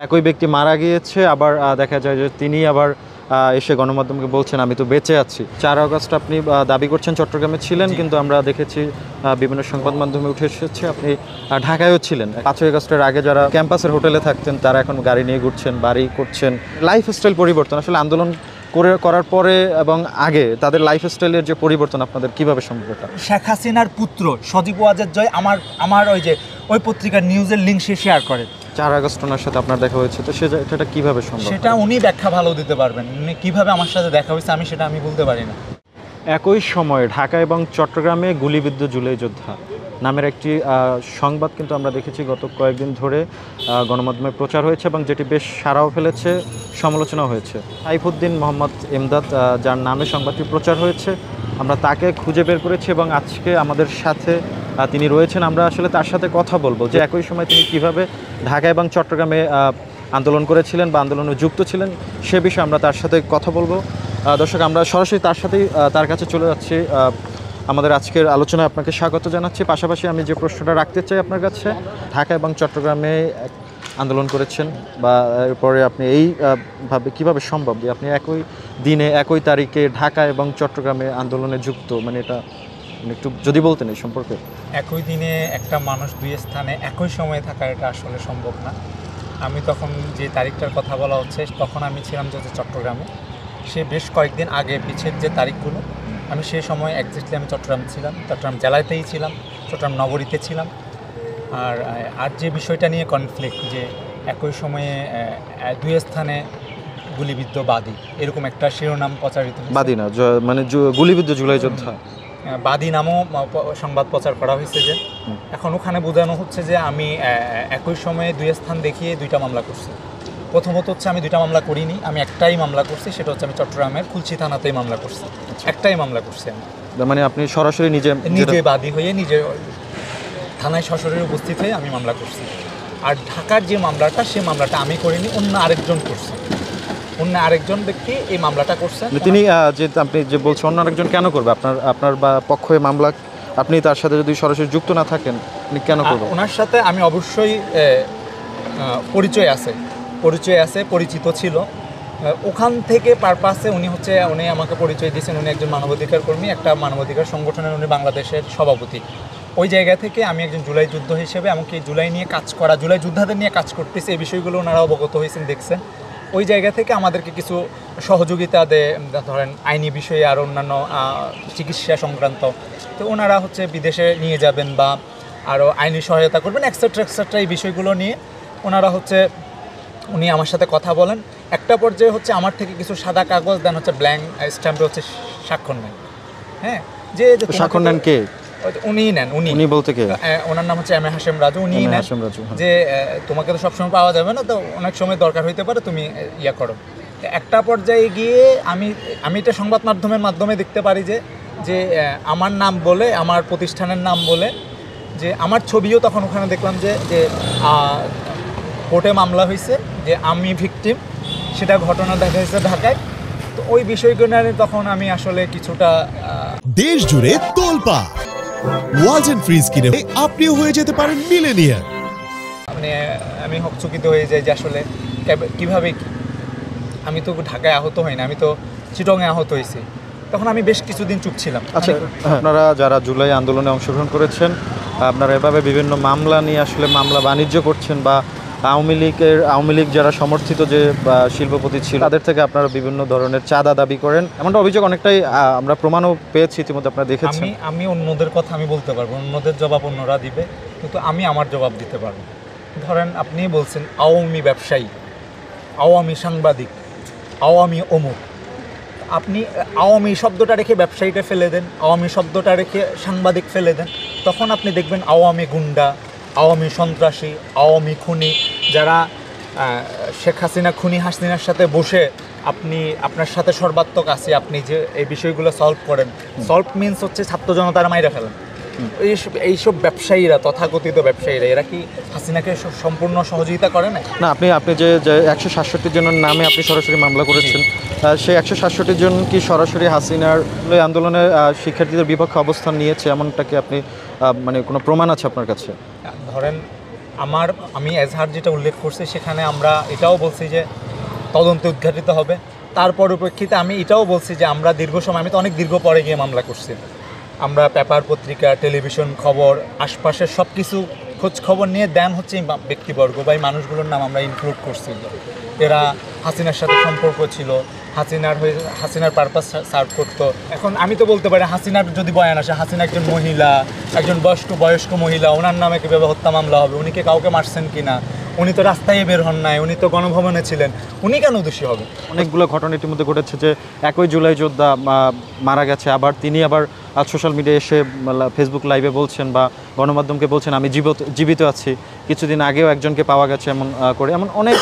একই ব্যক্তি মারা গিয়েছে, আবার দেখা যায় যে তিনি আবার এসে গণমাধ্যমকে বলছেন আমি তো বেঁচে আছি। 4 আগস্ট আপনি দাবি করছেন চট্টগ্রামে ছিলেন, কিন্তু আমরা দেখেছি বিভিন্ন সংবাদ মাধ্যমে উঠে এসেছে আপনি ঢাকায়ও ছিলেন। 5 আগস্টের আগে যারা ক্যাম্পাসের হোটেলে থাকতেন তারা এখন গাড়ি নিয়ে ঘুরছেন, বাড়ি করছেন। লাইফস্টাইল পরিবর্তন আসলে আন্দোলন করার পরে এবং আগে তাদের লাইফস্টাইলের যে পরিবর্তন আপনাদের কিভাবে সম্ভব? এটা শেখ হাসিনার পুত্র সজীব ওয়াজেদ জয় আমার ওই পত্রিকার নিউজের লিঙ্ক সে শেয়ার করে। 4 আগস্ট ওনার সাথে আপনার দেখা হয়েছে, তো সেটা কিভাবে সম্ভব? সেটা উনি ব্যাখ্যা ভালো দিতে পারবেন। উনি কীভাবে আমার সাথে দেখা হয়েছে আমি বলতে পারি না। একই সময়ে ঢাকা এবং চট্টগ্রামে গুলিবিদ্ধ জুলাই যোদ্ধা নামের একটি সংবাদ কিন্তু আমরা দেখেছি গত কয়েকদিন ধরে গণমাধ্যমে প্রচার হয়েছে এবং যেটি বেশ সাড়াও ফেলেছে, সমালোচনাও হয়েছে। সাইফুদ্দিন মোহাম্মদ এমদাদ যার নামে সংবাদটি প্রচার হয়েছে, আমরা তাকে খুঁজে বের করেছি এবং আজকে আমাদের সাথে তিনি রয়েছেন। আমরা আসলে তার সাথে কথা বলবো যে একই সময় তিনি কিভাবে ঢাকা এবং চট্টগ্রামে আন্দোলন করেছিলেন বা আন্দোলনে যুক্ত ছিলেন সে বিষয়ে আমরা তার সাথে কথা বলবো। দর্শক, আমরা সরাসরি তার কাছে চলে যাচ্ছি। আমাদের আজকের আলোচনায় আপনাকে স্বাগত জানাচ্ছি। পাশাপাশি আমি যে প্রশ্নটা রাখতে চাই আপনার কাছে, ঢাকা এবং চট্টগ্রামে আন্দোলন করেছেন বা এরপরে আপনি এইভাবে কীভাবে সম্ভব যে আপনি একই দিনে একই তারিখে ঢাকা এবং চট্টগ্রামে আন্দোলনে যুক্ত, মানে এটা একটু যদি বলতেন এই সম্পর্কে। একই দিনে একটা মানুষ দুই স্থানে একই সময়ে থাকা এটা আসলে সম্ভব না। আমি তখন যে তারিখটার কথা বলা হচ্ছে তখন আমি ছিলাম যে চট্টগ্রামে। সে বেশ কয়েকদিন আগে পিছের যে তারিখগুলো, আমি সেই সময় একজাক্টলি আমি চট্টগ্রাম ছিলাম, চট্টগ্রাম জেলাতেই ছিলাম, চট্টগ্রাম নগরীতে ছিলাম। আর যে বিষয়টা নিয়ে কনফ্লিক্ট যে একই সময়ে দুই স্থানে গুলিবিদ্ধ বাদী, এরকম একটা শিরোনাম প্রচারিত। বাদী না, মানে গুলিবিদ্ধ জুলাই যোদ্ধা বাদী নামও সংবাদ প্রচার করা হয়েছে। যে এখন ওখানে বোঝানো হচ্ছে যে আমি একই সময়ে দুই স্থান দেখিয়ে 2টা মামলা করছি। প্রথমত হচ্ছে আমি 2টা মামলা করিনি, আমি একটাই মামলা করছি, সেটা হচ্ছে আমি চট্টগ্রামের খুলশী থানাতেই মামলা করছি। একটাই মামলা করছি আমি। মানে আপনি সরাসরি নিজে বাদী হয়ে নিজে থানায় সশরীরে উপস্থিত হয়ে আমি মামলা করছি। আর ঢাকার যে মামলাটা, সেই মামলাটা আমি করিনি, অন্য আরেকজন করছে। অন্য আরেকজন ব্যক্তি এই মামলাটা করছেন। তিনি যে আপনি যে বলছেন অন্য আরেকজন কেন করবে? আপনার বা পক্ষে মামলা, আপনি তার সাথে যদি সরাসরি যুক্ত না থাকেন আপনি কেন করবেন? ওনার সাথে আমি অবশ্যই পরিচয় আছে, পরিচিত ছিল। ওখান থেকে পারপাসে উনি আমাকে পরিচয় দিয়েছেন। উনি একজন মানবাধিকার কর্মী, একটা মানবাধিকার সংগঠনের উনি বাংলাদেশের সভাপতি। ওই জায়গা থেকে আমি একজন জুলাই যুদ্ধ হিসেবে, এমনকি জুলাই যোদ্ধাদের নিয়ে কাজ করতেছি, এই বিষয়গুলো ওনারা অবগত হয়েছেন, দেখছেন। ওই জায়গা থেকে আমাদেরকে কিছু সহযোগিতা দেয়, ধরেন আইনি বিষয়ে আর অন্যান্য চিকিৎসা সংক্রান্ত। তো ওনারা বিদেশে নিয়ে যাবেন বা আরও আইনি সহায়তা করবেন, এক্সেট্রা এই বিষয়গুলো নিয়ে ওনারা উনি আমার সাথে কথা বলেন। একটা পর্যায়ে আমার থেকে কিছু সাদা কাগজ দেন, ব্ল্যাঙ্ক স্ট্যাম্পে স্বাক্ষর নেন। হ্যাঁ, যে স্বাক্ষর নেন কে? উনিই নেন। উনি বলতে কে? ওনার নাম এম এ হাশেম রাজু। উনিই নেন যে তোমাকে তো সবসময় পাওয়া যাবে না, তো অনেক সময় দরকার হইতে পারে, তুমি ইয়া করো। একটা পর্যায়ে গিয়ে আমি এটা সংবাদ মাধ্যমের মাধ্যমে দেখতে পারি যে আমার নাম বলে, আমার প্রতিষ্ঠানের নাম বলে, যে আমার ছবিও তখন ওখানে দেখলাম যে কোর্টে মামলা হয়েছে, যে আমি ভিকটিম, সেটা ঘটনা দেখা হয়েছে ঢাকায়। তো ওই বিষয়গুলো তখন আমি আসলে কিছুটা দেশ জুড়ে তোলপা ওয়ালটন ফ্রিজ কিনে আপনিও হয়ে যেতে পারেন মিলেনিয়ার। মানে আমি হকচকিত হয়ে যাই যে আসলে কীভাবে আমি তো ঢাকায় আহত হইনি, আমি তো চিটংয়ে আহত হয়েছি। তখন আমি বেশ কিছুদিন চুপ ছিলাম। আচ্ছা, আপনারা যারা জুলাই আন্দোলনে অংশগ্রহণ করেছেন, আপনারা এভাবে বিভিন্ন মামলা নিয়ে আসলে মামলা বাণিজ্য করছেন বা আওয়ামী লীগ যারা সমর্থিত যে শিল্পপতি ছিল তাদের থেকে আপনারা বিভিন্ন ধরনের চাঁদা দাবি করেন, এমনটা অভিযোগ অনেকটাই আমরা প্রমাণও পেয়েছি ইতিমধ্যে, আপনারা দেখেছেন। আমি অন্যদের কথা আমি বলতে পারবো, অন্যদের জবাব অন্যরা দিবে, কিন্তু আমি আমার জবাব দিতে পারবো। ধরেন আপনি বলছেন আওয়ামী ব্যবসায়ী, আওয়ামী সাংবাদিক, আওয়ামী অমুক। আপনি আওয়ামী শব্দটা রেখে ব্যবসায়ীটা ফেলে দেন, আওয়ামী শব্দটা রেখে সাংবাদিক ফেলে দেন, তখন আপনি দেখবেন আওয়ামী গুন্ডা, আওয়ামী সন্ত্রাসী, আওয়ামী খুনি, যারা শেখ হাসিনার সাথে বসে আপনার সাথে সর্বাত্মক আছে, আপনি যে এই বিষয়গুলো সলভ করেন। সলভ মিনস ছাত্র জনতারা মাইরা ফেলেন। এইসব ব্যবসায়ীরা, তথাকথিত ব্যবসায়ীরা, এরা কি হাসিনাকে সম্পূর্ণ সহযোগিতা করে না? আপনি যে 167 জনের নামে আপনি সরাসরি মামলা করেছেন, সেই 167 জন কি সরাসরি হাসিনার আন্দোলনে শিক্ষার্থীদের বিপক্ষে অবস্থান নিয়েছে, এমনটাকে আপনি মানে কোনো প্রমাণ আছে আপনার কাছে? ধরেন আমি এজাহার যেটা উল্লেখ করছি সেখানে আমরা এটাও বলছি যে তদন্ত উদ্ঘাটিত হবে। তার পরিপ্রেক্ষিতে আমি এটাও বলছি যে আমরা দীর্ঘ সময়, আমি তো অনেক দীর্ঘ পরে গিয়ে মামলা করছি, আমরা পেপার পত্রিকা টেলিভিশন খবর আশপাশের সব কিছু খোঁজ খবর নিয়ে দেন হচ্ছে এই ব্যক্তিবর্গ বা এই মানুষগুলোর নাম আমরা ইনক্লুড করছি। এরা হাসিনার সাথে সম্পর্ক ছিল, হাসিনার পারপাস সার্ভ করতো। এখন আমি তো বলতে পারি হাসিনার যদি বয়ান আসে, হাসিনা একজন মহিলা, একজন বয়স্ক মহিলা, ওনার নামে কীভাবে হত্যা মামলা হবে, উনি কি কাউকে মারছেন কিনা, উনি তো রাস্তায় বের হন নাই, উনি তো গণভবনে ছিলেন, উনি কেন দোষী হবে? অনেকগুলো ঘটনা ইতিমধ্যে ঘটেছে যে 1 জুলাই যোদ্ধা মারা গেছে, আবার তিনি আবার সোশ্যাল মিডিয়ায় এসে ফেসবুক লাইভে বলছেন বা গণমাধ্যমকে বলছেন আমি জীবিত আছি। কিছুদিন আগেও একজনকে পাওয়া গেছে এমন অনেক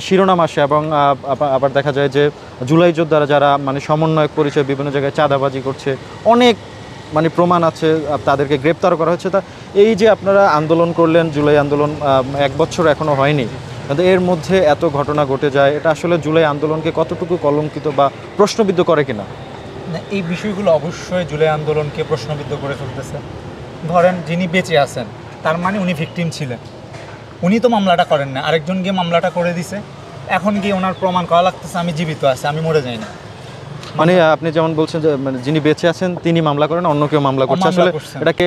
শিরোনাম আসে, এবং আবার দেখা যায় যে জুলাই যোদ্ধারা যারা মানে সমন্বয়ক পরিচয় বিভিন্ন জায়গায় চাঁদাবাজি করছে, অনেক মানে প্রমাণ আছে, তাদেরকে গ্রেপ্তার করা হচ্ছে। তা এই যে আপনারা আন্দোলন করলেন, জুলাই আন্দোলন 1 বছর এখনও হয়নি, কিন্তু এর মধ্যে এত ঘটনা ঘটে যায়, এটা আসলে জুলাই আন্দোলনকে কতটুকু কলঙ্কিত বা প্রশ্নবিদ্ধ করে কিনা? না, এই বিষয়গুলো অবশ্যই জুলাই আন্দোলনকে প্রশ্নবিদ্ধ করে ফেলতেছে। ধরেন যিনি বেঁচে আছেন তার মানে উনি ভিকটিম ছিলেন, উনি তো মামলাটা করেন না, আরেকজন গিয়ে মামলাটা করে দিছে। এখন গিয়ে ওনার প্রমাণ করা লাগতেছে আমি জীবিত আছি, আমি মরে যাই না। মানে আপনি যেমন বলছেন যে মানে যিনি বেঁচে আছেন তিনি মামলা করেন, অন্য কেউ মামলা করছে, আসলে এটাকে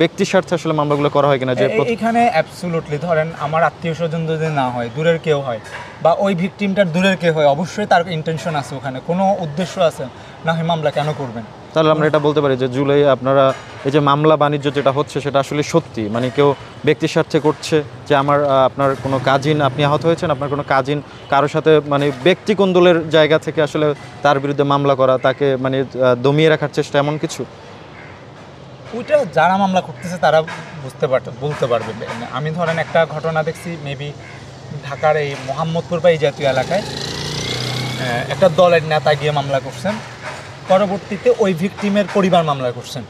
ব্যক্তির স্বার্থে আসলে মামলাগুলো করা হয় কিনা? যে এখানে অ্যাবসলিউটলি ধরেন আমার আত্মীয় স্বজন যদি না হয়, দূরের কেউ হয়, বা ওই ভিকটিমটার দূরের কেউ হয়, অবশ্যই তার ইন্টেনশন আছে, ওখানে কোনো উদ্দেশ্য আছে, না হয় মামলা কেন করবেন? তাহলে আমরা এটা বলতে পারি যে জুলাই আপনারা এই যে মামলা বাণিজ্য যেটা হচ্ছে সেটা আসলে সত্যি, মানে কেউ ব্যক্তির স্বার্থে করছে, যে আপনার কোনো কাজিন, আপনি আহত হয়েছেন, আপনার কোনো কাজিন কারোর সাথে মানে ব্যক্তি কোন্দলের জায়গা থেকে আসলে তার বিরুদ্ধে মামলা করা, তাকে মানে দমিয়ে রাখার চেষ্টা, এমন কিছু? ওইটা যারা মামলা করতেছে তারা বলতে পারবে। আমি ধরেন একটা ঘটনা দেখছি, মেবি ঢাকার এই মোহাম্মদপুর বা এই জাতীয় এলাকায় একটা দলের নেতা গিয়ে মামলা করছেন, পরবর্তীতে ওই ভিকটিমের পরিবার মামলা করছেন,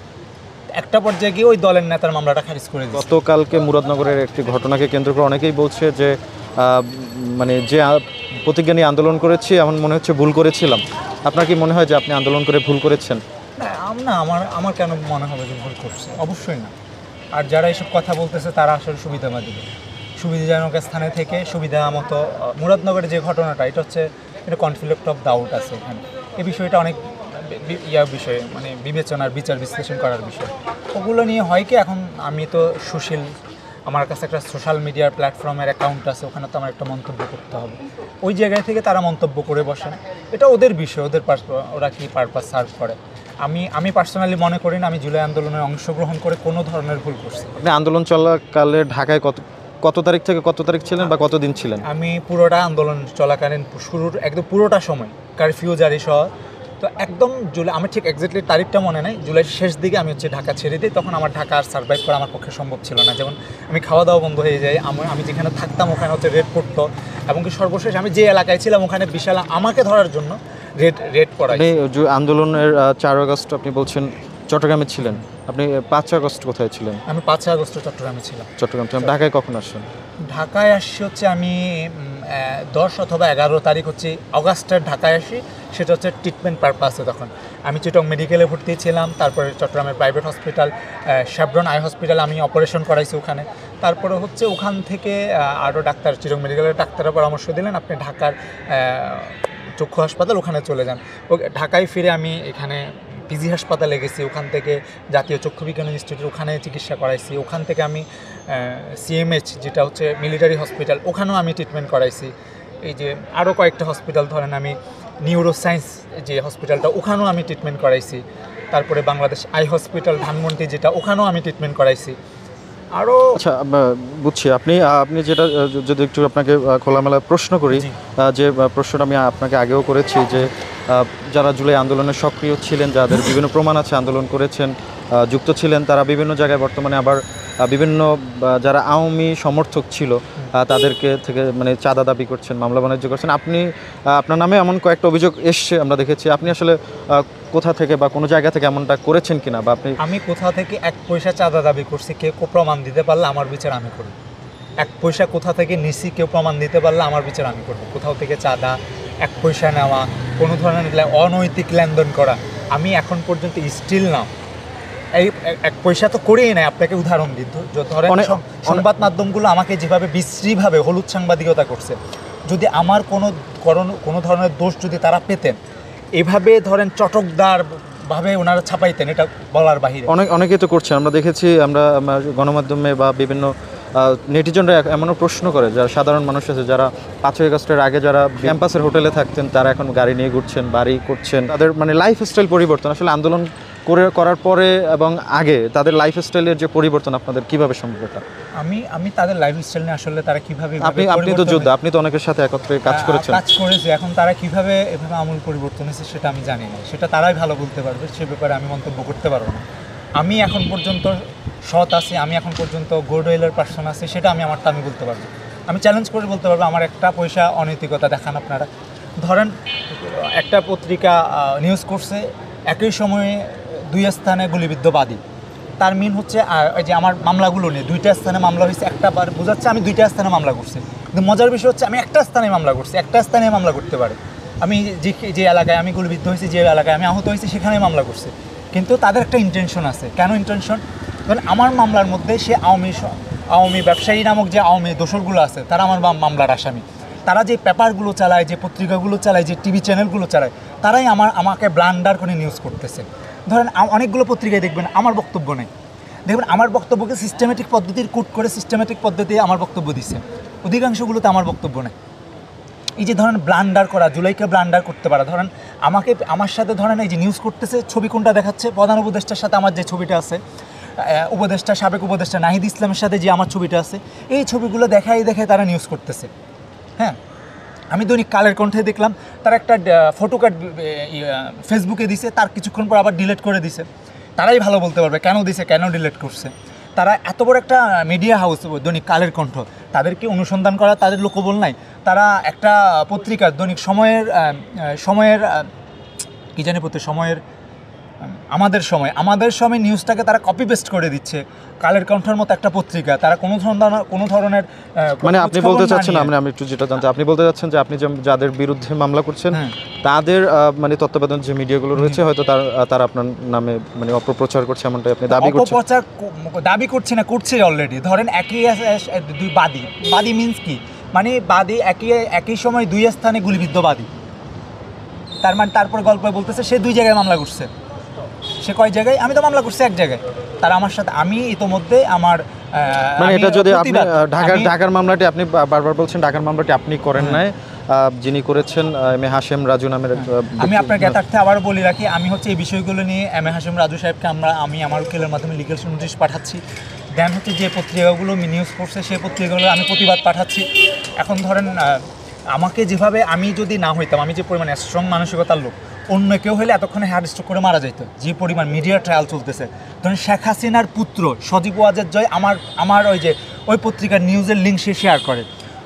একটা পর্যায়ে গিয়ে ওই দলের নেতার মামলাটা খারিজ করে দিয়েছে। গতকালকে মুরাদনগরের একটি ঘটনাকে কেন্দ্র করে অনেকেই বলছে যে মানে যে প্রতিজ্ঞা নিয়ে আন্দোলন করেছি এমন মনে হচ্ছে ভুল করেছিলাম। আপনার কি মনে হয় যে আপনি আন্দোলন করে ভুল করেছেন? না, আমার কেন মনে হবে যে ভুল করছে? অবশ্যই না। আর যারা এইসব কথা বলতেছে তারা আসলে সুবিধাজনক স্থানে থেকে সুবিধা মতো, মুরাদনগরের যে ঘটনাটা, এটা হচ্ছে এটা কনফ্লিক্ট অফ ডাউট আছে এখানে। এই বিষয়টা অনেক বিষয়, মানে বিবেচনার বিচার বিশ্লেষণ করার বিষয়। ওগুলো নিয়ে হয় কি, এখন আমি তো সুশীল, আমার কাছে একটা সোশ্যাল মিডিয়ার প্ল্যাটফর্মের অ্যাকাউন্ট আছে, ওখানে তো আমার একটা মন্তব্য করতে হবে। ওই জায়গায় থেকে তারা মন্তব্য করে বসেন, এটা ওদের বিষয়, ওরা কি পারপাস সার্ভ করে। আমি পার্সোনালি মনে করি না আমি জুলাই আন্দোলনে অংশগ্রহণ করে কোনো ধরনের ভুল করছি। আপনি আন্দোলন চলাকালে ঢাকায় কত তারিখ থেকে কত তারিখ ছিলেন বা কতদিন ছিলেন? আমি পুরোটা আন্দোলন চলাকালীন একদম পুরোটা সময়, কারফিউ জারি সহ, তো একদম জুলাই, আমি ঠিক এক্স্যাক্টলি তারিখটা মনে নাই, জুলাইয়ের শেষ দিকে আমি ঢাকা ছেড়ে দিই। তখন আমার ঢাকা আর সার্ভাইভ করা আমার পক্ষে সম্ভব ছিল না। যেমন আমি খাওয়া দাওয়া বন্ধ হয়ে যায়, আমি যেখানে থাকতাম ওখানে হচ্ছে রেড পড়তো, এবং কি সর্বশেষ আমি যে এলাকায় ছিলাম ওখানে বিশাল আমাকে ধরার জন্য রেড পড়ায়। আন্দোলনের 4 আগস্ট আপনি বলছেন চট্টগ্রামে ছিলেন, আপনি 5 আগস্ট কোথায় ছিলেন? আমি 5 আগস্ট চট্টগ্রামে ছিলাম। চট্টগ্রাম থেকে ঢাকায় কখন আসছেন? ঢাকায় আসছি হচ্ছে আমি 10 অথবা 11 তারিখ হচ্ছে অগাস্টের ঢাকায় আসি, সেটা হচ্ছে ট্রিটমেন্ট পারপাসে। তখন আমি চিটং মেডিকেলে ভর্তি ছিলাম, তারপরে চট্টগ্রামের প্রাইভেট হসপিটাল শ্যাভরন আই হসপিটাল আমি অপারেশন করাইছি ওখানে। তারপরে হচ্ছে ওখান থেকে আরও ডাক্তার, চিটং মেডিকেলের ডাক্তাররা পরামর্শ দিলেন আপনি ঢাকার চক্ষু হাসপাতাল ওখানে চলে যান। ঢাকায় ফিরে আমি এখানে পিজি হাসপাতালে গেছি, ওখান থেকে জাতীয় চক্ষু বিজ্ঞান ইনস্টিটিউট ওখানে চিকিৎসা করাইছি। ওখান থেকে আমি সিএমএইচ যেটা হচ্ছে মিলিটারি হসপিটাল, ওখানেও আমি ট্রিটমেন্ট করাইছি। এই যে আরও কয়েকটা হসপিটাল, ধরেন আমি নিউরোসায়েন্স যে হসপিটালটা, ওখানেও আমি ট্রিটমেন্ট করাইছি। তারপরে বাংলাদেশ আই হসপিটাল ধানমন্ডি যেটা, ওখানেও আমি ট্রিটমেন্ট করাইছি। আরও আচ্ছা, বুঝছি। আপনি যেটা যদি একটু আপনাকে খোলামেলা প্রশ্ন করি, যে প্রশ্নটা আমি আপনাকে আগেও করেছি, যে যারা জুলাই আন্দোলনে সক্রিয় ছিলেন, যাদের বিভিন্ন প্রমাণ আছে আন্দোলন করেছেন, যুক্ত ছিলেন, তারা বিভিন্ন জায়গায় বর্তমানে আবার বিভিন্ন যারা আওয়ামী সমর্থক ছিল তাদেরকে থেকে মানে চাঁদা দাবি করছেন, মামলা বাণিজ্য করছেন। আপনার নামে এমন কয়েকটা অভিযোগ এসছে আমরা দেখেছি। আপনি আসলে কোথা থেকে বা কোনো জায়গা থেকে এমনটা করেছেন কিনা, বা আমি কোথা থেকে 1 পয়সা চাঁদা দাবি করছি কেউ প্রমাণ দিতে পারলে আমার বিচার আমি করব। 1 পয়সা কোথা থেকে নিছি কেউ প্রমাণ দিতে পারলে আমার বিচার আমি করব। কোথাও থেকে চাঁদা, 1 পয়সা নেওয়া, কোনো ধরনের অনৈতিক লেনদেন করা, আমি এখন পর্যন্ত স্টিল নাও এক পয়সা তো করেই নেয়। আপনাকে উদাহরণ দিই, ধরেন সংবাদ মাধ্যমগুলো আমাকে যেভাবে বিশ্রীভাবে হলুদ সাংবাদিকতা করছে, যদি আমার কোনো ধরনের দোষ যদি তারা পেতেন, এভাবে ধরেন চটকদার ভাবে ওনারা ছাপাইতেন, এটা বলার বাহিরে। অনেকেই তো করছে, আমরা দেখেছি, আমরা গণমাধ্যমে বা বিভিন্ন নেটিজনরা এমনও প্রশ্ন করে, যারা সাধারণ মানুষ আছে, যারা 5ই আগস্টের আগে যারা ক্যাম্পাসের হোটেলে থাকতেন, তারা এখন গাড়ি নিয়ে ঘুরছেন, বাড়ি করছেন, তাদের মানে লাইফস্টাইল পরিবর্তন আসলে আন্দোলন করার পরে এবং আগে তাদের লাইফস্টাইলের যে পরিবর্তন আপনাদের কিভাবে সম্ভব? এটা আমি তাদের লাইফস্টাইল নিয়ে আসলে তারা কিভাবে, আপনি তো যোদ্ধা, আপনি তো অনেকের সাথে একত্রে কাজ করেছে, এখন তারা কিভাবে এভাবে আমূল পরিবর্তন হয়েছে সেটা আমি জানি না, সেটা তারাই ভালো বলতে পারবে, সে ব্যাপারে আমি মন্তব্য করতে পারবো না। আমি এখন পর্যন্ত সৎ আছি, আমি এখন পর্যন্ত গুডউইলের পার্সন আছি, সেটা আমি বলতে পারবো। আমি চ্যালেঞ্জ করে বলতে পারবো আমার একটা পয়সা অনৈতিকতা দেখান আপনারা। ধরেন একটা পত্রিকা নিউজ করছে একই সময়ে 2 স্থানে গুলিবিদ্ধ বাদী, তার মিন হচ্ছে এই যে আমার মামলাগুলো নিয়ে 2টা স্থানে মামলা হয়েছে, একটা বার বোঝাচ্ছে আমি 2টা স্থানে মামলা করছি, কিন্তু মজার বিষয় হচ্ছে আমি একটা স্থানে মামলা করছি, একটা স্থানে মামলা করতে পারে। আমি যে এলাকায় আমি গুলিবিদ্ধ হয়েছি, যে এলাকায় আমি আহত হয়েছি, সেখানে মামলা করছি, কিন্তু তাদের একটা ইন্টেনশন আছে। কেন ইন্টেনশন? কারণ আমার মামলার মধ্যে সে আওয়ামী ব্যবসায়ী নামক যে আওয়ামী দোসরগুলো আছে, তারা আমার মামলার আসামি। তারা যে পেপারগুলো চালায়, যে পত্রিকাগুলো চালায়, যে টিভি চ্যানেলগুলো চালায়, তারাই আমাকে ব্লান্ডার করে নিউজ করতেছে। ধরেন অনেকগুলো পত্রিকায় দেখবেন আমার বক্তব্য নেই, দেখবেন আমার বক্তব্যকে সিস্টেমেটিক পদ্ধতির কোট করে সিস্টেমেটিক পদ্ধতি আমার বক্তব্য দিচ্ছে, অধিকাংশগুলোতে আমার বক্তব্য নেই। এই যে ধরেন ব্লান্ডার করা, জুলাইকে ব্লান্ডার করতে পারা, ধরেন আমার সাথে ধরেন এই যে নিউজ করতেছে, ছবি কোনটা দেখাচ্ছে, প্রধান উপদেষ্টার সাথে আমার যে ছবিটা আছে, সাবেক উপদেষ্টা নাহিদ ইসলামের সাথে যে আমার ছবিটা আছে, এই ছবিগুলো দেখাই তারা নিউজ করতেছে। হ্যাঁ, আমি দৈনিক কালের কণ্ঠে দেখলাম তারা একটা ফটো কার্ড ফেসবুকে দিছে, তার কিছুক্ষণ পর আবার ডিলিট করে দিছে। তারাই ভালো বলতে পারবে কেন দিছে, কেন ডিলিট করছে। তারা এত বড় একটা মিডিয়া হাউস দৈনিক কালের কণ্ঠ, তাদেরকে অনুসন্ধান করা তাদের লোকবল নাই। তারা একটা পত্রিকা দৈনিক সময়ের কি জানি সময়ের আমাদের সময় নিউজটাকে তারা কপি পেস্ট করে দিচ্ছে। কালের কণ্ঠের মতো একটা পত্রিকা, তারা কোনো ধরনের মানে আপনি বলতে চাচ্ছেন, আমি একটু যেটা জানতে, আপনি বলতে চাচ্ছেন যে আপনি যাদের বিরুদ্ধে মামলা করছেন তাদের মানে তত্ত্বাবধান যে মিডিয়াগুলো রয়েছে, হয়তো তারা আপনার নামে মানে অপপ্রচার করছে, এমনটাই আপনি দাবি করছেন? অপপ্রচার দাবি করছে না, করছে অলরেডি। ধরেন দুই বাদী মিন্স কি, মানে বাদী একই সময় 2 স্থানে গুলিবিদ্ধ বাদী, তার মানে তারপর গল্প বলতেছে সে 2 জায়গায় মামলা করছে। সে কয় জায়গায়? আমি তো মামলা করছি 1 জায়গায়। তারা আমার সাথে, আমি ইতোমধ্যে আমার মানে এটা যদি আপনি ঢাকার মামলাটি আপনি বারবার বলছেন, ঢাকার মামলাটি আপনি করেন নাই, যিনি করেছেন এম এ হাশেম রাজু নামের। আমি আপনার জ্ঞাতার্থে আবার বলি রাখি, আমি হচ্ছে এই বিষয়গুলো নিয়ে এম এ হাশেম রাজু সাহেবকে আমি আমার উকিলের মাধ্যমে লিগ্যাল নোটিশ পাঠাচ্ছি। দেন হচ্ছে যে পত্রিকাগুলো নিউজ করছে সেই পত্রিকাগুলো আমি প্রতিবাদ পাঠাচ্ছি। এখন ধরেন আমাকে যেভাবে, আমি যদি না হইতাম, আমি যে পরিমাণ স্ট্রং মানসিকতার লোক, অন্য কেউ হলে এতক্ষণে হার্ট স্ট্রোক করে মারা যেত। যে পরিমাণ মিডিয়া ট্রায়াল চলতেছে, ধরেন শেখ হাসিনার পুত্র সজীব ওয়াজেদ জয় আমার ওই পত্রিকার নিউজের লিঙ্ক সে শেয়ার করে।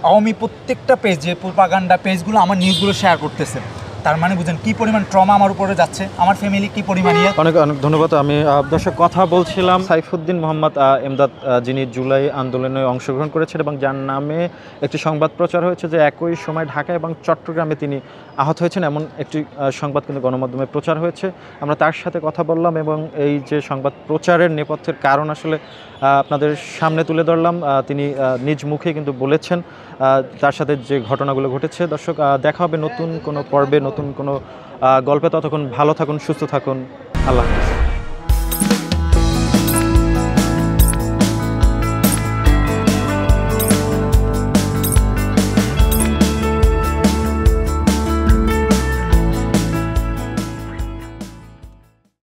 আওয়ামী প্রত্যেকটা পেজ, যে প্রোপাগান্ডা পেজগুলো আমার নিউজগুলো শেয়ার করতেছে। তার মানে বুঝেন কী পরিমাণ ট্রমা আমার উপরে যাচ্ছে, আমার ফ্যামিলি কী পরিমাণ। অনেক ধন্যবাদ। আমি দর্শক কথা বলছিলাম সাইফুদ্দিন মোহাম্মদ এমদাদ, যিনি জুলাই আন্দোলনে অংশগ্রহণ করেছেন এবং যার নামে একটি সংবাদ প্রচার হয়েছে যে একই সময় ঢাকা এবং চট্টগ্রামে তিনি আহত হয়েছেন, এমন একটি সংবাদ কিন্তু গণমাধ্যমে প্রচার হয়েছে। আমরা তার সাথে কথা বললাম এবং এই যে সংবাদ প্রচারের নেপথ্যের কারণ আসলে আপনাদের সামনে তুলে ধরলাম। তিনি নিজ মুখে কিন্তু বলেছেন তার সাথে যে ঘটনাগুলো ঘটেছে। দর্শক, দেখা হবে নতুন কোনো পর্বে, নতুন কোনো গল্পে। ততক্ষণ ভালো থাকুন, সুস্থ থাকুন। আল্লাহ হাফেজ।